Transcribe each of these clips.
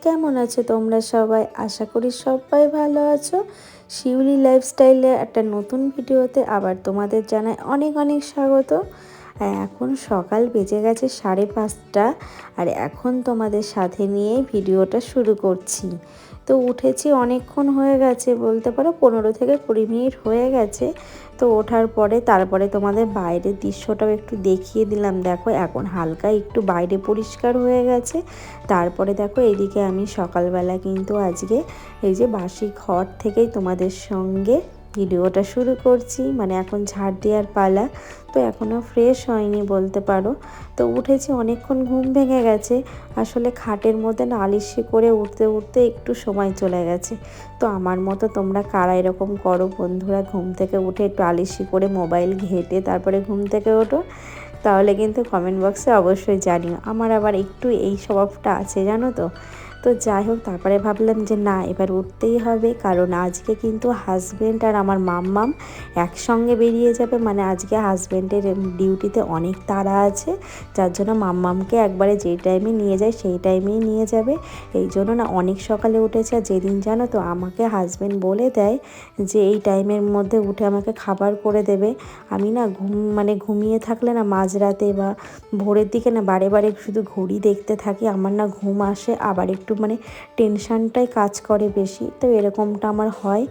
কেমন আছো তোমরা সবাই? আশা করি সবাই ভালো আছো। শিউলি লাইফস্টাইলের একটা নতুন ভিডিওতে আবার তোমাদের জানাই অনেক অনেক স্বাগত। এখন সকাল বেজে গেছে 5:30, আর এখন তোমাদের সাথে নিয়ে ভিডিওটা শুরু করছি। তো উঠেছি অনেকক্ষণ হয়ে গেছে, বলতে পারো 15 থেকে 20 মিনিট হয়ে গেছে। তো ওঠার পরে তারপরে তোমাদের বাইরের দৃশ্যটাও একটু দেখিয়ে দিলাম। দেখো এখন হালকা একটু বাইরে পরিষ্কার হয়ে গেছে। তারপরে দেখো এইদিকে আমি সকালবেলা কিন্তু আজকে এই যে বাসি ঘর থেকেই তোমাদের সঙ্গে ভিডিওটা শুরু করছি। মানে এখন ঝাড় দেওয়ার পালা, তো এখনও ফ্রেশ হয়নি বলতে পারো। তো উঠেছি, অনেকক্ষণ ঘুম ভেঙে গেছে। আসলে খাটের মধ্যে না আলিশি করে উঠতে উঠতে একটু সময় চলে গেছে। তো আমার মতো তোমরা কারা এরকম করো বন্ধুরা? ঘুম থেকে উঠে একটু আলিশি করে মোবাইল ঘেঁটে তারপরে ঘুম থেকে ওঠো? তাহলে কিন্তু কমেন্ট বক্সে অবশ্যই জানিও। আমার আবার একটু এই স্বভাবটা আছে, জানো তো। তো যাই হোক, তারপরে ভাবলাম যে না, এবার উঠতেই হবে, কারণ আজকে কিন্তু হাজব্যান্ড আর আমার মাম্মাম একসঙ্গে বেরিয়ে যাবে। মানে আজকে হাজব্যান্ডের ডিউটিতে অনেক তাড়া আছে, যার জন্য মাম্মামকে একবারে যেই টাইমে নিয়ে যায় সেই টাইমেই নিয়ে যাবে। এই জন্য না অনেক সকালে উঠেছে। আর যেদিন জানো তো আমাকে হাজব্যান্ড বলে দেয় যে এই টাইমের মধ্যে উঠে আমাকে খাবার করে দেবে, আমি না ঘুমিয়ে থাকলে না মাঝরাতে বা ভোরের দিকে না বারে বারে শুধু ঘড়ি দেখতে থাকি। আমার না ঘুম আসে, আবার একটু টেনশানটাই কাজ করে বেশি। তো এরকমটা আমার হয়।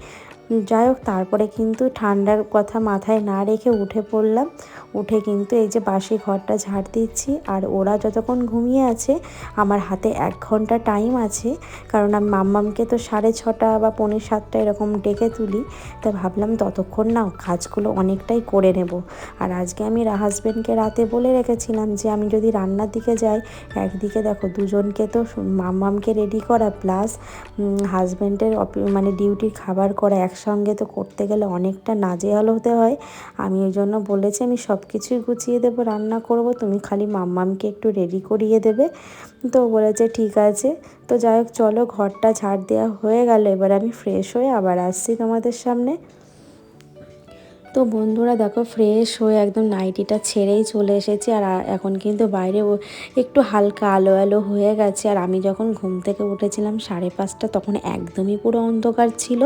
যাই হোক, তারপরে কিন্তু ঠান্ডার কথা মাথায় না রেখে উঠে পড়লাম। উঠে কিন্তু এই যে বাসি ঘরটা ঝাড় দিচ্ছি। আর ওরা যতক্ষণ ঘুমিয়ে আছে আমার হাতে 1 ঘন্টা টাইম আছে, কারণ আমি মাম্মামকে তো 6:30 বা 6:45 এরকম ডেকে তুলি। তা ভাবলাম ততক্ষণ না কাজগুলো অনেকটাই করে নেব। আর আজকে আমি হাজব্যান্ডকে রাতে বলে রেখেছিলাম যে আমি যদি রান্নার দিকে যাই, একদিকে দেখো দুজনকে তো মাম্মামকে রেডি করা প্লাস হাজব্যান্ডের ডিউটির খাবার করা একসঙ্গে তো করতে গেলে অনেকটা নাজেহাল হতে হয়। আমি ওই জন্য বলেছি আমি সব কিছুই গুছিয়ে দেবো, রান্না করব, তুমি খালি মাম্মামকে একটু রেডি করিয়ে দেবে। তো বলেছে ঠিক আছে। তো যাই হোক, চলো ঘরটা ঝাড় দেওয়া হয়ে গেল, এবার আমি ফ্রেশ হয়ে আবার আসছি তোমাদের সামনে। তো বন্ধুরা দেখো, ফ্রেশ হয়ে একদম নাইটিটা ছেড়েই চলে এসেছি। আর এখন কিন্তু বাইরে একটু হালকা আলো আলো হয়ে গেছে। আর আমি যখন ঘুম থেকে উঠেছিলাম 5:30, তখন একদমই পুরো অন্ধকার ছিল।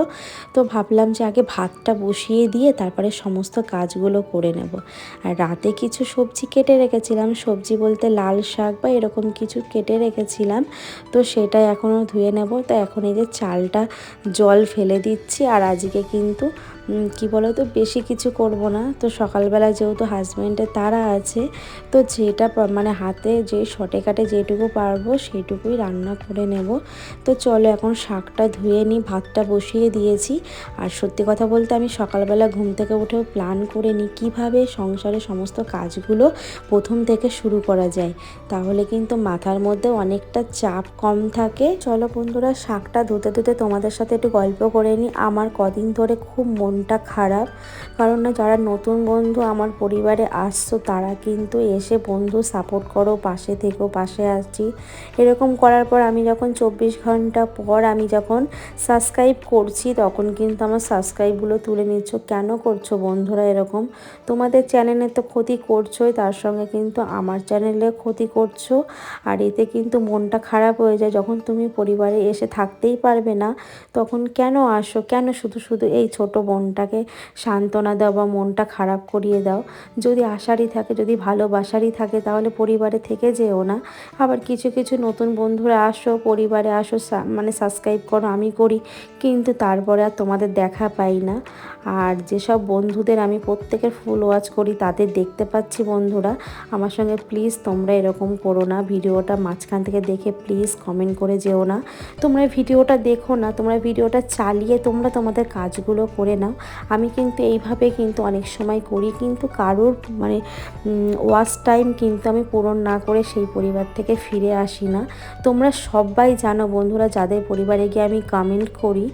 তো ভাবলাম যে আগে ভাতটা বসিয়ে দিয়ে তারপরে সমস্ত কাজগুলো করে নেব। আর রাতে কিছু সবজি কেটে রেখেছিলাম, সবজি বলতে লাল শাক বা এরকম কিছু কেটে রেখেছিলাম। তো সেটাই এখনও ধুয়ে নেব। তো এখন এই যে চালটা জল ফেলে দিচ্ছি। আর আজকে কিন্তু কি বলো তো, বেশি কিছু করব না। তো সকালবেলা যেহেতু হাজব্যান্ডের তাড়া আছে, তো যেটা হাতে যে শর্টে কাটে যেটুকু পারবো সেইটুকুই রান্না করে নেব। তো চলো এখন শাকটা ধুয়ে নিই, ভাতটা বসিয়ে দিয়েছি। আর সত্যি কথা বলতে আমি সকালবেলা ঘুম থেকে উঠেও প্ল্যান করে নিই কীভাবে সংসারের সমস্ত কাজগুলো প্রথম থেকে শুরু করা যায়, তাহলে কিন্তু মাথার মধ্যে অনেকটা চাপ কম থাকে। চলো বন্ধুরা, শাকটা ধুতে ধুতে তোমাদের সাথে একটু গল্প করে নিই। আমার কদিন ধরে খুব মনটা খারাপ, কারণ না যারা নতুন বন্ধু আমার পরিবারে আসছো তারা কিন্তু এসে বন্ধু সাপোর্ট করো, পাশে থেকো, পাশে আসছি এরকম করার পর আমি যখন 24 ঘন্টা পর আমি যখন সাবস্ক্রাইব করছি, তখন কিন্তু আমার সাবস্ক্রাইবগুলো তুলে নিচ্ছ। কেন করছো বন্ধুরা এরকম? তোমাদের চ্যানেলে তো ক্ষতি করছোই, তার সঙ্গে কিন্তু আমার চ্যানেলে ক্ষতি করছো। আর এতে কিন্তু মনটা খারাপ হয়ে যায়। যখন তুমি পরিবারে এসে থাকতেই পারবে না, তখন কেন আসো? কেন শুধু শুধু এই ছোট বোনটাকে সান্ত্বনা দাও বা মনটা খারাপ করিয়ে দাও? যদি আশারই থাকে, যদি ভালোবাসারই থাকে, তাহলে পরিবারে থেকে যেও না। আবার কিছু কিছু নতুন বন্ধুরা আসো, পরিবারে আসো, সাবস্ক্রাইব করো, আমি করি, কিন্তু তারপরে আর তোমাদের দেখা পাই না। আর যেসব বন্ধুদের আমি প্রত্যেকের ফুল ওয়াচ করি তাদের দেখতে পাচ্ছি বন্ধুরা, আমার সঙ্গে প্লিজ তোমরা এরকম করো না। ভিডিওটা মাঝখান থেকে দেখে প্লিজ কমেন্ট করে যেও না। তোমরা ভিডিওটা দেখো না, তোমরা ভিডিওটা চালিয়ে তোমরা তোমাদের কাজগুলো করে নাও। আমি কিন্তু এইভাবে কিন্তু অনেক সময় করি, কিন্তু কারোর ওয়াচ টাইম কিন্তু আমি পূরণ না করে সেই পরিবার থেকে ফিরে আসি না। তোমরা সবাই জানো বন্ধুরা, যাদের পরিবারে গিয়ে আমি কমেন্ট করি,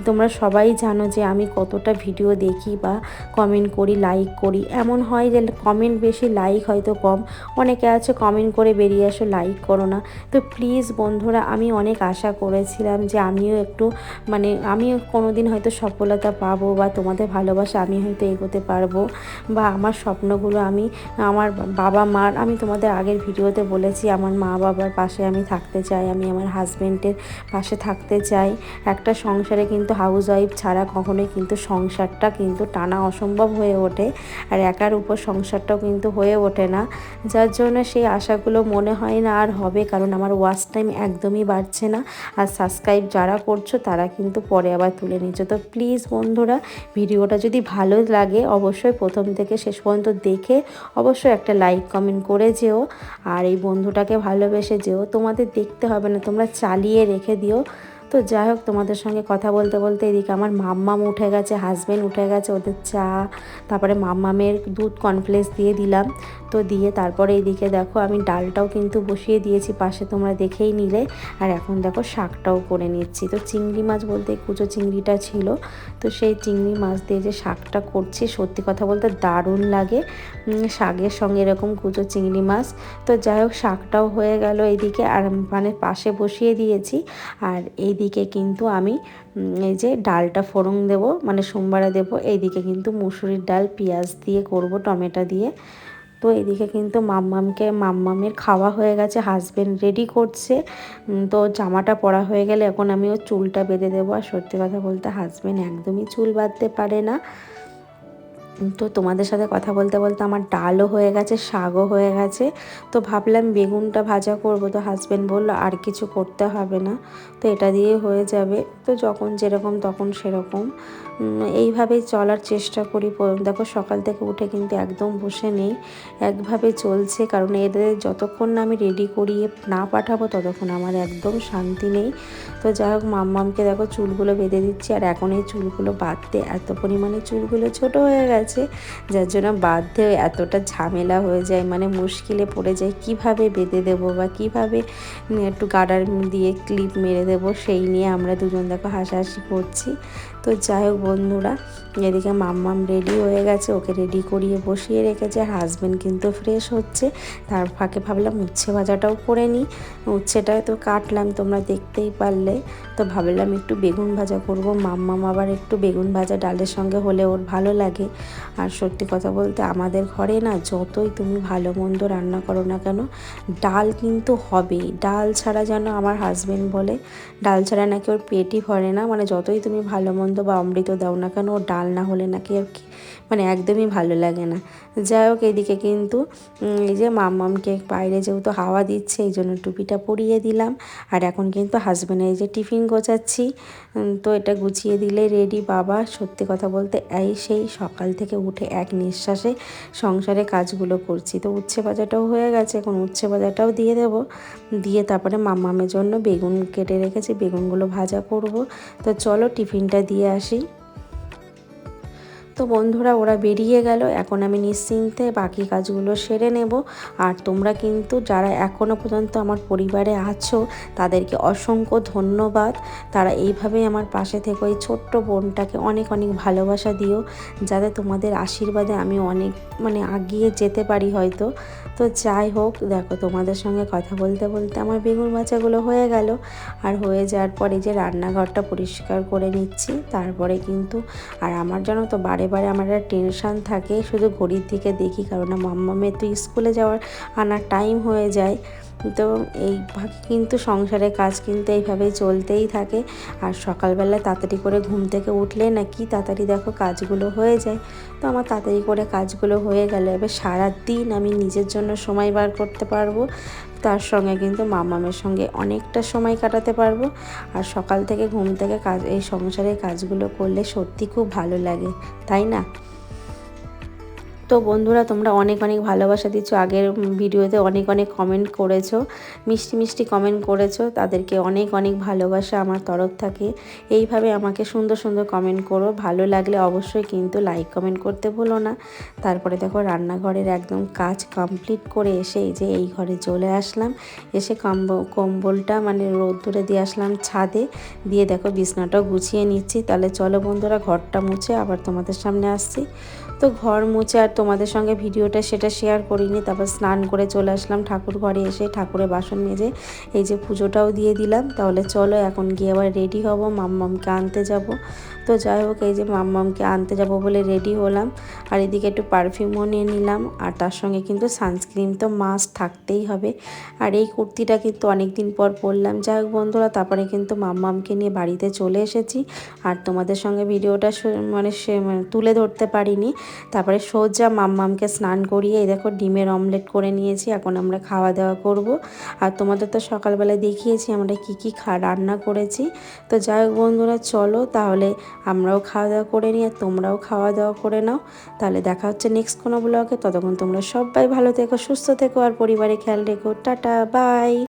তোমরা সবাই জানো যে আমি কতটা ভিডিও দেখি বা কমেন্ট করি, লাইক করি। এমন হয় যে কমেন্ট বেশি, লাইক হয়তো কম। অনেকে আছে কমেন্ট করে বেরিয়ে আসো, লাইক করো না। তো প্লিজ বন্ধুরা, আমি অনেক আশা করেছিলাম যে আমিও একটু আমিও কোনো দিন হয়তো সফলতা পাবো বা তোমাদের ভালোবাসা আমি হয়তো এগোতে পারবো, বা আমার স্বপ্নগুলো আমি আমার বাবা মার, আমি তোমাদের আগের ভিডিওতে বলেছি আমার মা বাবার পাশে আমি থাকতে চাই, আমি আমার হাজব্যান্ডের পাশে থাকতে চাই। একটা সংসারে কিন্তু হাউস ওয়াইফ ছাড়া কখনোই কিন্তু সংসারটা কিন্তু টানা অসম্ভব হয়ে ওঠে, আর একার উপর সংসারটাও কিন্তু হয়ে ওঠে না। যার জন্য সেই আশাগুলো মনে হয় না আর হবে, কারণ আমার ওয়াচ টাইম একদমই বাড়ছে না, আর সাবস্ক্রাইব যারা করছো তারা কিন্তু পরে আবার তুলে নিচ্ছ। তো প্লিজ বন্ধুরা, ভিডিওটা যদি ভালো লাগে অবশ্যই প্রথম থেকে শেষ পর্যন্ত দেখে অবশ্যই একটা লাইক কমেন্ট করে যেও, আর এই বন্ধুটাকে ভালোবেসে যেও। তোমাদের দেখতে হবে না, তোমরা চালিয়ে রেখে দিও। তো যাই হোক, তোমাদের সঙ্গে কথা বলতে বলতে এদিকে আমার মাম্মাম উঠে গেছে, হাজব্যান্ড উঠে গেছে, ওদের চা, তারপরে মাম্মামের দুধ কর্নফ্লেক্স দিয়ে দিলাম। তো দিয়ে তারপরে এইদিকে দেখো আমি ডালটাও কিন্তু বসিয়ে দিয়েছি পাশে, তোমরা দেখেই নিলে। আর এখন দেখো শাকটাও করে নিচ্ছি। তো চিংড়ি মাছ বলতে কুচো চিংড়িটা ছিল, তো সেই চিংড়ি মাছ দিয়ে যে শাকটা করছি সত্যি কথা বলতে দারুণ লাগে শাকের সঙ্গে এরকম কুচো চিংড়ি মাছ। তো যাই হোক, শাকটাও হয়ে গেল এইদিকে, আর মানে পাশে বসিয়ে দিয়েছি। আর এইদিকে কিন্তু আমি এই যে ডালটা ফোড়ন দেবো, মানে সোমবারে দেবো। এইদিকে কিন্তু মুসুরির ডাল পেঁয়াজ দিয়ে করব, টমেটো দিয়ে। তো এদিকে কিন্তু মাম্মামের খাওয়া হয়ে গেছে, হাজব্যান্ড রেডি করছে। তো জামাটা পরা হয়ে গেলে এখন আমি ওর চুলটা বেঁধে দেবো। আর সত্যি কথা বলতে হাজব্যান্ড একদমই চুল বাঁধতে পারে না। তো তোমাদের সাথে কথা বলতে বলতে আমার ডালও হয়ে গেছে, শাকও হয়ে গেছে। তো ভাবলাম বেগুনটা ভাজা করব, তো হাজব্যান্ড বললো আর কিছু করতে হবে না, তো এটা দিয়ে হয়ে যাবে। তো যখন যেরকম তখন সেরকম, এইভাবেই চলার চেষ্টা করি। দেখো সকাল থেকে উঠে কিন্তু একদম বসে নেই, একভাবে চলছে, কারণ এদের যতক্ষণ না আমি রেডি করিয়ে না পাঠাবো ততক্ষণ আমার একদম শান্তি নেই। তো যাই হোক, মাম্মামকে দেখো চুলগুলো বেঁধে দিচ্ছি, আর এখন এই চুলগুলো বাঁধতে এত পরিমাণে চুলগুলো ছোট হয়ে গেছে, যার জন্য বাঁধতে এতটা ঝামেলা হয়ে যায়, মানে মুশকিলে পড়ে যায় কিভাবে বেঁধে দেবো বা কিভাবে একটু গার্ডার দিয়ে ক্লিপ মেরে দেবো, সেই নিয়ে আমরা দুজন দেখো হাসাহাসি করছি। তো যাই হোক বন্ধুরা, এদিকে মাম্মাম রেডি হয়ে গেছে, ওকে রেডি করিয়ে বসিয়ে রেখেছে, আর হাজব্যান্ড কিন্তু ফ্রেশ হচ্ছে। তার ফাঁকে ভাবলাম উচ্ছে ভাজাটাও করে নিই। উচ্ছেটা তো কাটলাম, তোমরা দেখতেই পারলে। তো ভাবলাম একটু বেগুন ভাজা করব, মাম্মাম আবার একটু বেগুন ভাজা ডালের সঙ্গে হলে ওর ভালো লাগে। আর সত্যি কথা বলতে আমাদের ঘরে না যতই তুমি ভালো মন্দ রান্না করো না কেন, ডাল কিন্তু হবেই। ডাল ছাড়া যেন আমার হাজব্যান্ড বলে ডাল ছাড়া নাকি ওর পেটই ভরে না, মানে যতই তুমি ভালো মন্দ বা অমৃত দাও না কেন, ও ডাল না হলে নাকি আর মানে একদমই ভালো লাগে না। যাই হোক, এদিকে কিন্তু এই যে মাম্মামকে বাইরে যেহেতু হাওয়া দিচ্ছে এই জন্য টুপিটা পরিয়ে দিলাম। আর এখন কিন্তু হাজব্যান্ডের এই যে টিফিন গোছাচ্ছি, তো এটা গুছিয়ে দিলে রেডি বাবা। সত্যি কথা বলতে সেই সকাল থেকে উঠে এক নিঃশ্বাসে সংসারে কাজগুলো করছি। তো উচ্ছে ভাজাটাও হয়ে গেছে, এখন উচ্ছে ভাজাটাও দিয়ে দেবো, দিয়ে তারপরে মাম্মামের জন্য বেগুন কেটে রেখেছি, বেগুনগুলো ভাজা করব। তো চলো টিফিনটা দিয়ে আসি। তো বন্ধুরা ওরা বেরিয়ে গেল, এখন আমি নিশ্চিন্তে বাকি কাজগুলো সেরে নেব। আর তোমরা কিন্তু যারা এখনও পর্যন্ত আমার পরিবারে আছো তাদেরকে অসংখ্য ধন্যবাদ। তারা এইভাবেই আমার পাশে থেকে ওই ছোট্ট বোনটাকে অনেক অনেক ভালোবাসা দিও, যাতে তোমাদের আশীর্বাদে আমি অনেক মানে এগিয়ে যেতে পারি হয়তো। তো যাই হোক, দেখো তোমাদের সঙ্গে কথা বলতে বলতে আমার বেগুন ভাজাগুলো হয়ে গেল। আর হয়ে যাওয়ার পরে যে রান্নাঘরটা পরিষ্কার করে নিচ্ছি, তারপরে কিন্তু আর আমার জানো তো বারে বারে আমার একটা টেনশান থাকে, শুধু ঘড়ির দিকে দেখি, কারণ মাম্মামের তো স্কুলে যাওয়ার আনার টাইম হয়ে যায়। তো এইভাবে কিন্তু সংসারের কাজ কিন্তু এইভাবেই চলতেই থাকে। আর সকালবেলা তাড়াতাড়ি করে ঘুম থেকে উঠলে নাকি তাড়াতাড়ি দেখো কাজগুলো হয়ে যায়। তো আমার তাড়াতাড়ি করে কাজগুলো হয়ে গেলে এবার সারাদিন আমি নিজের জন্য সময় বার করতে পারবো, তার সঙ্গে কিন্তু মাম্মামের সঙ্গে অনেকটা সময় কাটাতে পারবো। আর সকাল থেকে ঘুম থেকে কাজ এই সংসারের কাজগুলো করলে সত্যি খুব ভালো লাগে, তাই না? তো বন্ধুরা তোমরা অনেক অনেক ভালোবাসা দিচ্ছ, আগের ভিডিওতে অনেক অনেক কমেন্ট করেছো, মিষ্টি মিষ্টি কমেন্ট করেছো, তাদেরকে অনেক অনেক ভালোবাসা আমার তরফ থেকে। এইভাবে আমাকে সুন্দর সুন্দর কমেন্ট করো, ভালো লাগলে অবশ্যই কিন্তু লাইক কমেন্ট করতে ভুলো না। তারপরে দেখো রান্নাঘরের একদম কাজ কমপ্লিট করে এসে এই যে এই ঘরে চলে আসলাম, এসে কম্বলটা মানে রোদ্দুরে দিয়ে আসলাম ছাদে, দিয়ে দেখো বিছনাটাও গুছিয়ে নিচ্ছি। তাহলে চলো বন্ধুরা ঘরটা মুছে আবার তোমাদের সামনে আসছি। তো ঘর মুছে আর তোমাদের সঙ্গে ভিডিওটা সেটা শেয়ার করিনি। তারপর স্নান করে চলে আসলাম ঠাকুর ঘরে, এসে ঠাকুরের বাসন মেজে এই যে পুজোটাও দিয়ে দিলাম। তাহলে চলো এখন গিয়ে আবার রেডি হব, মাম্মামকে আনতে যাব। তো যাই হোক, এই যে মাম্মামকে আনতে যাব বলে রেডি হলাম। আর এদিকে একটু পারফিউমও নিয়ে নিলাম, আর তার সঙ্গে কিন্তু সানস্ক্রিন তো মাস্ট থাকতেই হবে। আর এই কুর্তিটা কিন্তু অনেক দিন পর পরলাম। যাই হোক বন্ধুরা, তারপরে কিন্তু মাম্মামকে নিয়ে বাড়িতে চলে এসেছি। আর তোমাদের সঙ্গে ভিডিওটা তুলে ধরতে পারিনি। তারপরে সোজা মাম্মামকে স্নান করিয়ে এই দেখো ডিমের অমলেট করে নিয়েছি। এখন আমরা খাওয়া দাওয়া করব। আর তোমাদের তো সকালবেলায় দেখিয়েছি আমরা কি রান্না করেছি। তো যাই হোক বন্ধুরা, চলো তাহলে আমরাও খাওয়া দাওয়া করে নিই, আর তোমরাও খাওয়া দাওয়া করে নাও। তাহলে দেখা হচ্ছে নেক্সট কোনো ব্লগে। ততক্ষণ তোমরা সবাই ভালো থেকো, সুস্থ থেকো, আর পরিবারে খেয়াল রেখো। Tata, by.